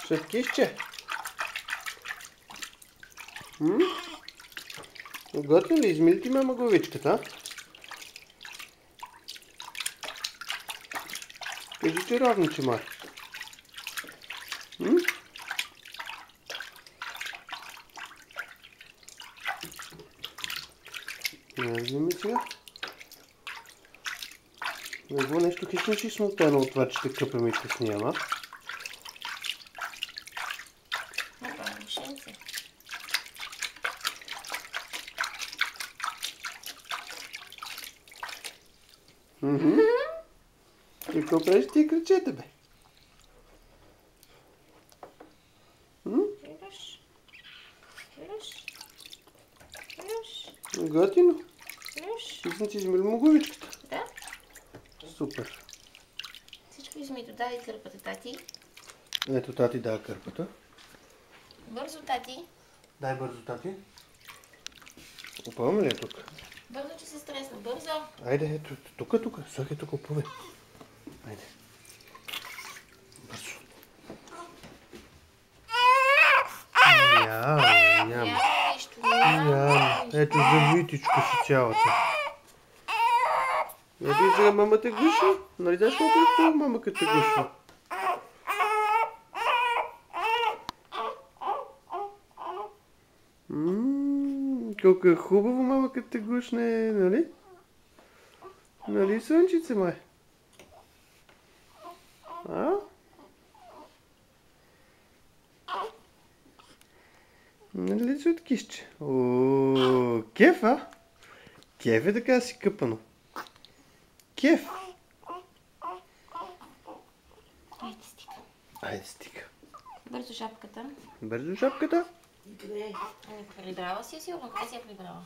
Сладкишче. Готин ли? Измили ти мама главичката? Кажи, че ровно, че май. Вземи сега. Не било нещо хищно ще смутено от това, че ще къпем и ще сниема. И какво правиш ти кръчета, бе? Готино. Ти съм ти измили му главичката. Да. Супер. Всичко измито. Дай кърпата, тати. Ето, тати дава кърпата. Бързо, тати. Дай бързо, тати. Опълваме ли е тук? Бързо, че се стресна. Бързо. Айде, ето, тук. Слагай тук, опъвай. Айде. Бързо. Няма. Няма нищо. Ето, за Витичко си цялата. Ето и сега мама те гушва. Нали знаеш колко е хубаво мама като те гушва? Колко е хубаво мама като те гушне, нали? Нали, сънчице май? А? Нали сладкишче? О, кеф, а? Кеф е така си къпано. Кеф. Айде, стига. Айде, стига. Бързо шапката. Бързо шапката. Прибрала си я сигурно. Къде си я прибрала?